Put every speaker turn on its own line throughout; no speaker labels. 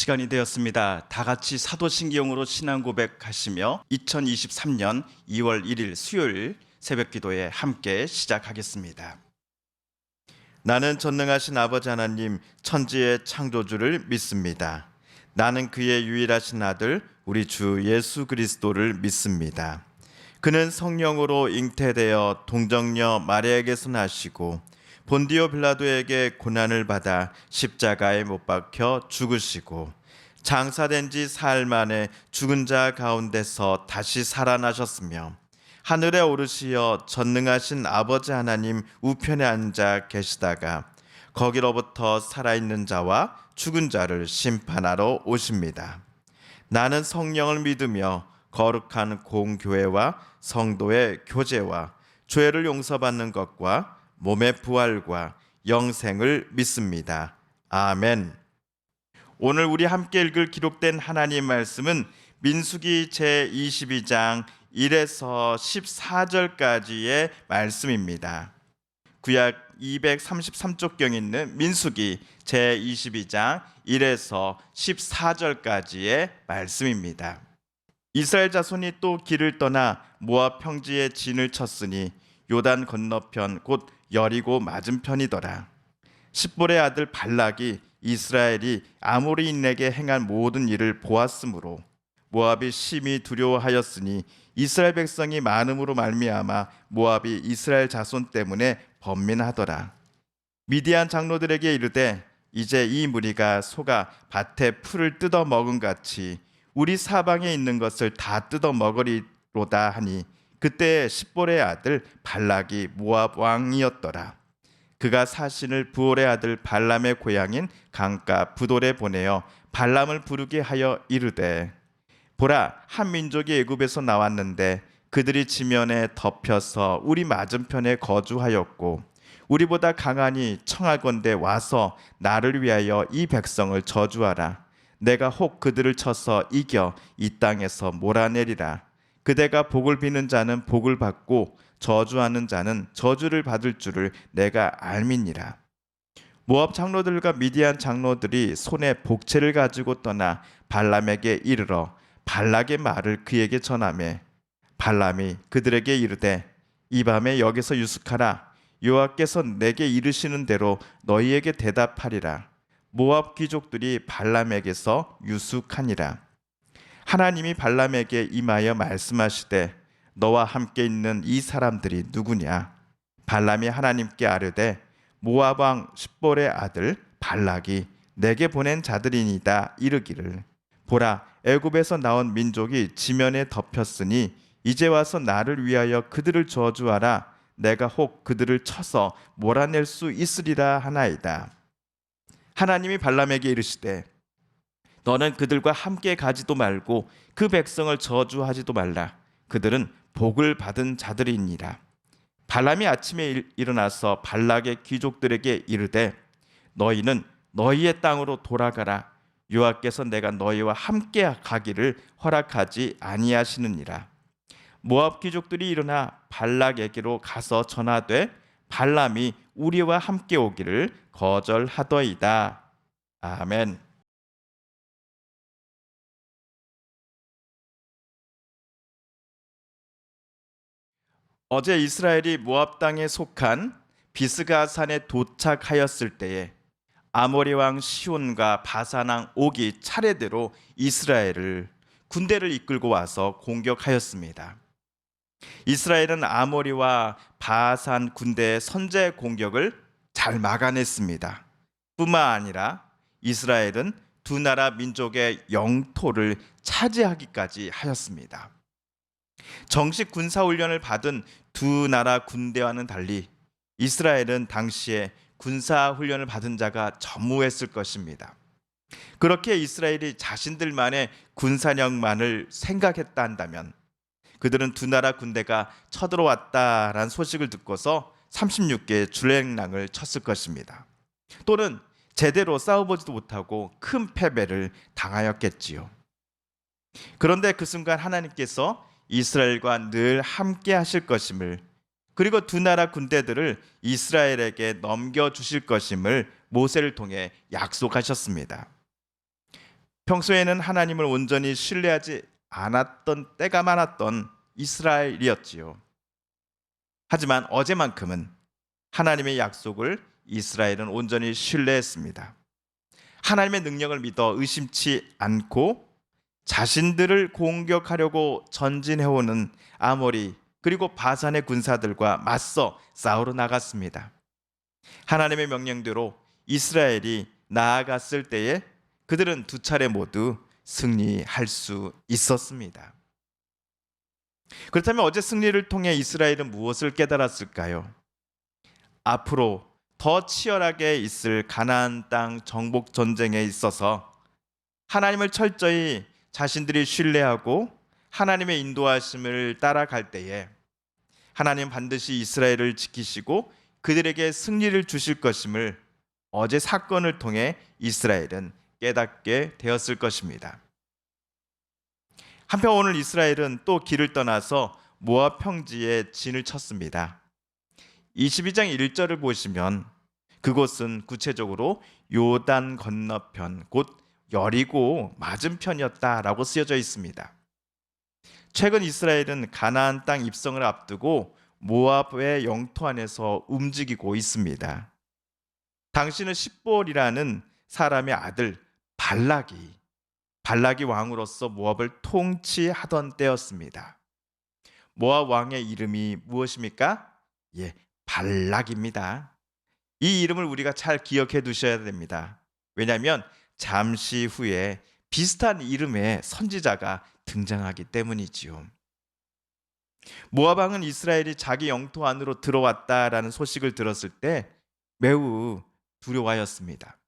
시간이 되었습니다. 다 같이 사도신경으로 신앙 고백하시며 2023년 2월 1일 수요일 새벽 기도에 함께 시작하겠습니다. 나는 전능하신 아버지 하나님 천지의 창조주를 믿습니다. 나는 그의 유일하신 아들 우리 주 예수 그리스도를 믿습니다. 그는 성령으로 잉태되어 동정녀 마리아에게서 나시고 본디오 빌라도에게 고난을 받아 십자가에 못 박혀 죽으시고 장사된 지 사흘 만에 죽은 자 가운데서 다시 살아나셨으며 하늘에 오르시어 전능하신 아버지 하나님 우편에 앉아 계시다가 거기로부터 살아있는 자와 죽은 자를 심판하러 오십니다. 나는 성령을 믿으며 거룩한 공교회와 성도의 교제와 죄를 용서받는 것과 몸의 부활과 영생을 믿습니다. 아멘. 오늘 우리 함께 읽을 기록된 하나님 말씀은 민수기 제22장 1에서 14절까지의 말씀입니다. 구약 233쪽경 있는 민수기 제22장 1에서 14절까지의 말씀입니다. 이스라엘 자손이 또 길을 떠나 모압 평지에 진을 쳤으니 요단 건너편 곧 여리고 맞은편이더라. 십볼의 아들 발락이 이스라엘이 아모리인에게 행한 모든 일을 보았으므로 모압이 심히 두려워하였으니 이스라엘 백성이 많음으로 말미암아 모압이 이스라엘 자손 때문에 번민하더라. 미디안 장로들에게 이르되 이제 이 무리가 소가 밭에 풀을 뜯어 먹은 같이 우리 사방에 있는 것을 다 뜯어 먹으리로다 하니 그때 십볼의 아들 발락이 모압 왕이었더라. 그가 사신을 부올의 아들 발람의 고향인 강가 부돌에 보내어 발람을 부르게 하여 이르되 보라, 한 민족이 애굽에서 나왔는데 그들이 지면에 덮여서 우리 맞은편에 거주하였고 우리보다 강하니 청하건대 와서 나를 위하여 이 백성을 저주하라. 내가 혹 그들을 쳐서 이겨 이 땅에서 몰아내리라. 그대가 복을 비는 자는 복을 받고 저주하는 자는 저주를 받을 줄을 내가 알미니라. 모압 장로들과 미디안 장로들이 손에 복채를 가지고 떠나 발람에게 이르러 발락의 말을 그에게 전하매 발람이 그들에게 이르되 이 밤에 여기서 유숙하라. 여호와께서 내게 이르시는 대로 너희에게 대답하리라. 모압 귀족들이 발람에게서 유숙하니라. 하나님이 발람에게 임하여 말씀하시되 너와 함께 있는 이 사람들이 누구냐? 발람이 하나님께 아뢰되 모압 왕 십볼의 아들 발락이 내게 보낸 자들이니이다 이르기를 보라, 애굽에서 나온 민족이 지면에 덮였으니 이제 와서 나를 위하여 그들을 저주하라. 내가 혹 그들을 쳐서 몰아낼 수 있으리라 하나이다. 하나님이 발람에게 이르시되 너는 그들과 함께 가지도 말고 그 백성을 저주하지도 말라. 그들은 복을 받은 자들이니라. 발람이 아침에 일어나서 발락의 귀족들에게 이르되 너희는 너희의 땅으로 돌아가라. 여호와께서 내가 너희와 함께 가기를 허락하지 아니하시느니라. 모압 귀족들이 일어나 발락에게로 가서 전하되 발람이 우리와 함께 오기를 거절하더이다. 아멘. 어제 이스라엘이 모압 땅에 속한 비스가산에 도착하였을 때에 아모리 왕 시온과 바산 왕 옥이 차례대로 이스라엘을 군대를 이끌고 와서 공격하였습니다. 이스라엘은 아모리와 바산 군대의 선제 공격을 잘 막아냈습니다. 뿐만 아니라 이스라엘은 두 나라 민족의 영토를 차지하기까지 하였습니다. 정식 군사훈련을 받은 두 나라 군대와는 달리 이스라엘은 당시에 군사훈련을 받은 자가 전무했을 것입니다. 그렇게 이스라엘이 자신들만의 군사력만을 생각했다 한다면 그들은 두 나라 군대가 쳐들어왔다라는 소식을 듣고서 36개의 주랭랑을 쳤을 것입니다. 또는 제대로 싸워보지도 못하고 큰 패배를 당하였겠지요. 그런데 그 순간 하나님께서 이스라엘과 늘 함께 하실 것임을, 그리고 두 나라 군대들을 이스라엘에게 넘겨주실 것임을 모세를 통해 약속하셨습니다. 평소에는 하나님을 온전히 신뢰하지 않았던 때가 많았던 이스라엘이었지요. 하지만 어제만큼은 하나님의 약속을 이스라엘은 온전히 신뢰했습니다. 하나님의 능력을 믿어 의심치 않고 자신들을 공격하려고 전진해오는 아모리 그리고 바산의 군사들과 맞서 싸우러 나갔습니다. 하나님의 명령대로 이스라엘이 나아갔을 때에 그들은 두 차례 모두 승리할 수 있었습니다. 그렇다면 어제 승리를 통해 이스라엘은 무엇을 깨달았을까요? 앞으로 더 치열하게 있을 가나안 땅 정복 전쟁에 있어서 하나님을 철저히 자신들이 신뢰하고 하나님의 인도하심을 따라갈 때에 하나님 반드시 이스라엘을 지키시고 그들에게 승리를 주실 것임을 어제 사건을 통해 이스라엘은 깨닫게 되었을 것입니다. 한편 오늘 이스라엘은 또 길을 떠나서 모압 평지에 진을 쳤습니다. 22장 1절을 보시면 그곳은 구체적으로 요단 건너편 곧 여리고 맞은편이었다라고 쓰여져 있습니다. 최근 이스라엘은 가나안 땅 입성을 앞두고 모압의 영토 안에서 움직이고 있습니다. 당시는 십볼이라는 사람의 아들 발락이 왕으로서 모압을 통치하던 때였습니다. 모압 왕의 이름이 무엇입니까? 예, 발락입니다. 이 이름을 우리가 잘 기억해 두셔야 됩니다. 왜냐하면 잠시 후에 비슷한 이름의 선지자가 등장하기 때문이지요. 모압 왕은 이스라엘이 자기 영토 안으로 들어왔다라는 소식을 들었을 때 매우 두려워하였습니다.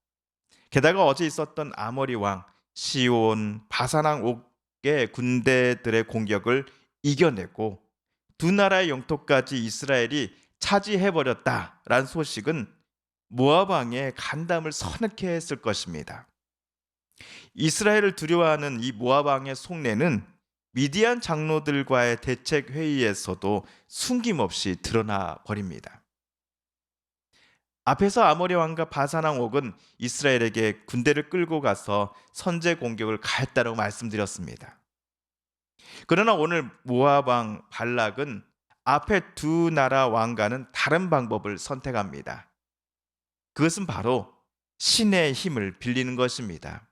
게다가 어제 있었던 아모리 왕 시온, 바산 왕 옥의 군대들의 공격을 이겨내고 두 나라의 영토까지 이스라엘이 차지해버렸다라는 소식은 모압 왕의 간담을 서늘케 했을 것입니다. 이스라엘을 두려워하는 이 모압 왕의 속내는 미디안 장로들과의 대책 회의에서도 숨김없이 드러나 버립니다. 앞에서 아모리 왕과 바산 왕 옥은 이스라엘에게 군대를 끌고 가서 선제 공격을 가했다고 말씀드렸습니다. 그러나 오늘 모압 왕 발락은 앞에 두 나라 왕과는 다른 방법을 선택합니다. 그것은 바로 신의 힘을 빌리는 것입니다.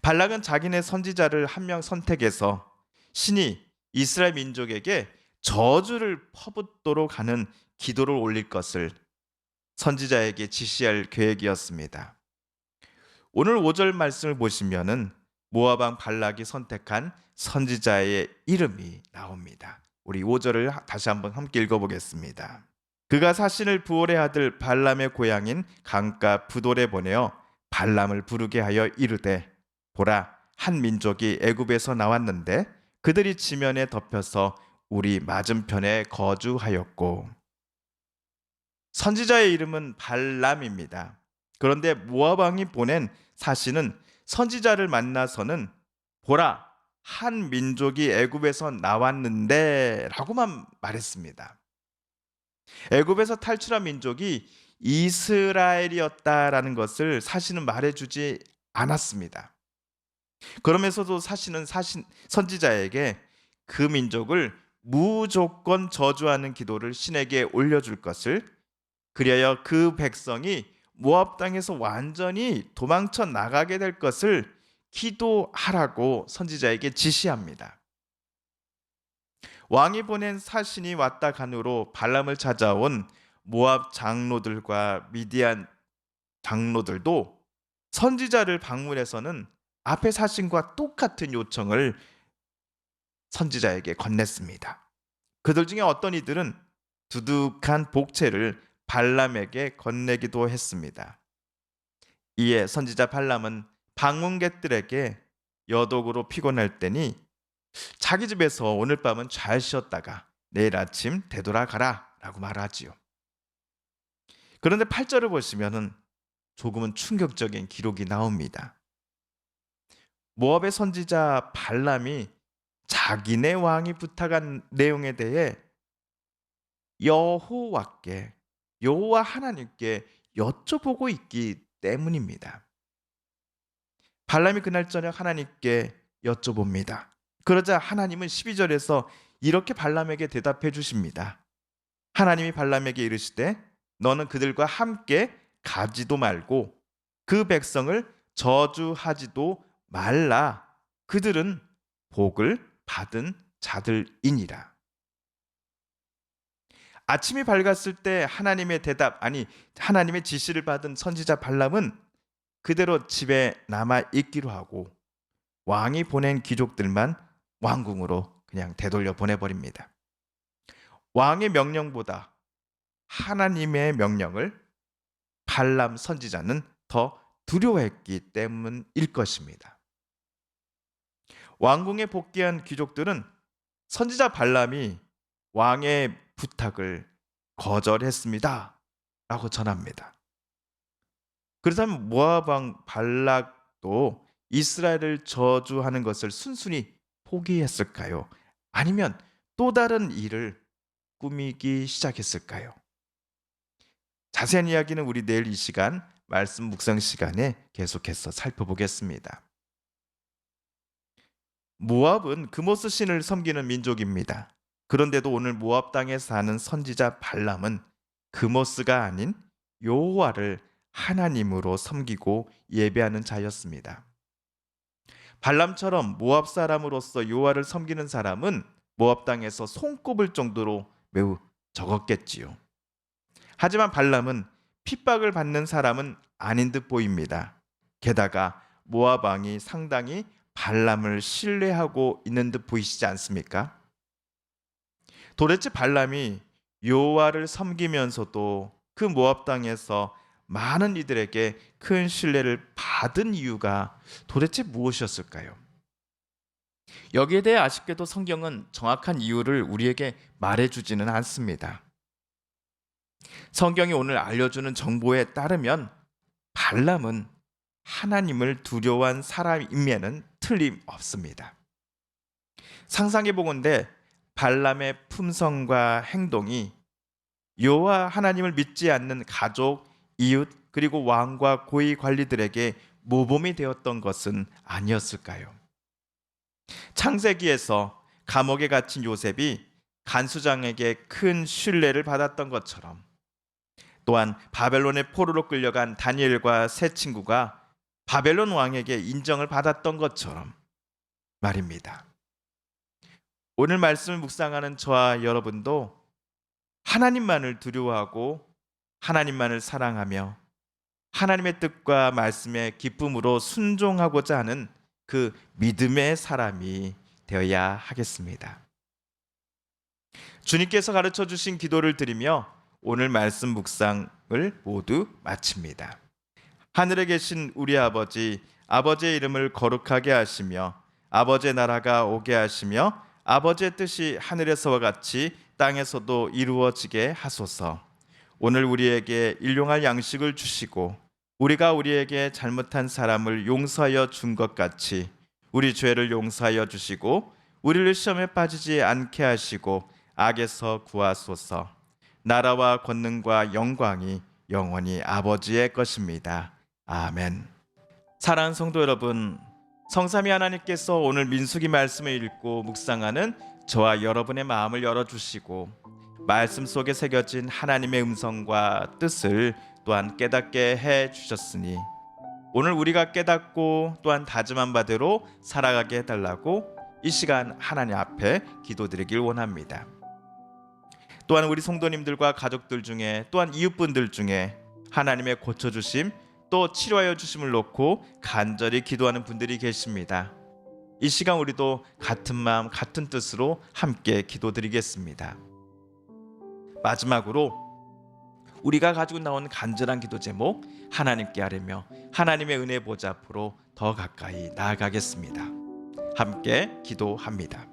발락은 자기네 선지자를 한 명 선택해서 신이 이스라엘 민족에게 저주를 퍼붓도록 하는 기도를 올릴 것을 선지자에게 지시할 계획이었습니다. 오늘 5절 말씀을 보시면은 모압 왕 발락이 선택한 선지자의 이름이 나옵니다. 우리 5절을 다시 한번 함께 읽어보겠습니다. 그가 사신을 부올의 아들 발람의 고향인 강가 부돌에 보내어 발람을 부르게 하여 이르되 보라 한 민족이 애굽에서 나왔는데 그들이 지면에 덮여서 우리 맞은편에 거주하였고. 선지자의 이름은 발람입니다. 그런데 모압 왕이 보낸 사신은 선지자를 만나서는 보라 한 민족이 애굽에서 나왔는데 라고만 말했습니다. 애굽에서 탈출한 민족이 이스라엘이었다라는 것을 사신은 말해주지 않았습니다. 그러면서도 사신은 선지자에게 그 민족을 무조건 저주하는 기도를 신에게 올려줄 것을, 그리하여 그 백성이 모압 땅에서 완전히 도망쳐 나가게 될 것을 기도하라고 선지자에게 지시합니다. 왕이 보낸 사신이 왔다 간후로 발람을 찾아온 모압 장로들과 미디안 장로들도 선지자를 방문해서는 앞의 사신과 똑같은 요청을 선지자에게 건넸습니다. 그들 중에 어떤 이들은 두둑한 복채를 발람에게 건네기도 했습니다. 이에 선지자 발람은 방문객들에게 여독으로 피곤할 때니 자기 집에서 오늘 밤은 잘 쉬었다가 내일 아침 되돌아가라 라고 말하지요. 그런데 8절을 보시면은 조금은 충격적인 기록이 나옵니다. 모압의 선지자 발람이 자기네 왕이 부탁한 내용에 대해 여호와 하나님께 여쭤보고 있기 때문입니다. 발람이 그날 저녁 하나님께 여쭤봅니다. 그러자 하나님은 12절에서 이렇게 발람에게 대답해 주십니다. 하나님이 발람에게 이르시되 너는 그들과 함께 가지도 말고 그 백성을 저주하지도 말라. 그들은 복을 받은 자들이니라. 아침이 밝았을 때 하나님의 대답, 아니 하나님의 지시를 받은 선지자 발람은 그대로 집에 남아 있기로 하고 왕이 보낸 귀족들만 왕궁으로 그냥 되돌려 보내버립니다. 왕의 명령보다 하나님의 명령을 발람 선지자는 더 두려워했기 때문일 것입니다. 왕궁에 복귀한 귀족들은 선지자 발람이 왕의 부탁을 거절했습니다 라고 전합니다. 그렇다면 모압 왕 발락도 이스라엘을 저주하는 것을 순순히 포기했을까요? 아니면 또 다른 일을 꾸미기 시작했을까요? 자세한 이야기는 우리 내일 이 시간 말씀 묵상 시간에 계속해서 살펴보겠습니다. 모압은 그모스 신을 섬기는 민족입니다. 그런데도 오늘 모압 땅에 사는 선지자 발람은 그모스가 아닌 여호와를 하나님으로 섬기고 예배하는 자였습니다. 발람처럼 모압 사람으로서 여호와를 섬기는 사람은 모압 땅에서 손꼽을 정도로 매우 적었겠지요. 하지만 발람은 핍박을 받는 사람은 아닌 듯 보입니다. 게다가 모압 왕이 상당히 발람을 신뢰하고 있는 듯 보이시지 않습니까? 도대체 발람이 여호와를 섬기면서도 그 모압 땅에서 많은 이들에게 큰 신뢰를 받은 이유가 도대체 무엇이었을까요? 여기에 대해 아쉽게도 성경은 정확한 이유를 우리에게 말해주지는 않습니다. 성경이 오늘 알려주는 정보에 따르면 발람은 하나님을 두려워한 사람임에는 틀림없습니다. 상상해보건대 발람의 품성과 행동이 여호와 하나님을 믿지 않는 가족, 이웃, 그리고 왕과 고위 관리들에게 모범이 되었던 것은 아니었을까요? 창세기에서 감옥에 갇힌 요셉이 간수장에게 큰 신뢰를 받았던 것처럼, 또한 바벨론의 포로로 끌려간 다니엘과 세 친구가 바벨론 왕에게 인정을 받았던 것처럼 말입니다. 오늘 말씀을 묵상하는 저와 여러분도 하나님만을 두려워하고 하나님만을 사랑하며 하나님의 뜻과 말씀에 기쁨으로 순종하고자 하는 그 믿음의 사람이 되어야 하겠습니다. 주님께서 가르쳐 주신 기도를 드리며 오늘 말씀 묵상을 모두 마칩니다. 하늘에 계신 우리 아버지, 아버지의 이름을 거룩하게 하시며 아버지의 나라가 오게 하시며 아버지의 뜻이 하늘에서와 같이 땅에서도 이루어지게 하소서. 오늘 우리에게 일용할 양식을 주시고 우리가 우리에게 잘못한 사람을 용서하여 준 것 같이 우리 죄를 용서하여 주시고 우리를 시험에 빠지지 않게 하시고 악에서 구하소서. 나라와 권능과 영광이 영원히 아버지의 것입니다. 아멘. 사랑하는 성도 여러분, 성삼위 하나님께서 오늘 민수기 말씀을 읽고 묵상하는 저와 여러분의 마음을 열어주시고 말씀 속에 새겨진 하나님의 음성과 뜻을 또한 깨닫게 해주셨으니 오늘 우리가 깨닫고 또한 다짐한 바대로 살아가게 해달라고 이 시간 하나님 앞에 기도드리길 원합니다. 또한 우리 성도님들과 가족들 중에 또한 이웃분들 중에 하나님의 고쳐주심 또 치료하여 주심을 놓고 간절히 기도하는 분들이 계십니다. 이 시간 우리도 같은 마음 같은 뜻으로 함께 기도드리겠습니다. 마지막으로 우리가 가지고 나온 간절한 기도 제목 하나님께 아뢰며 하나님의 은혜 보좌 앞으로 더 가까이 나아가겠습니다. 함께 기도합니다.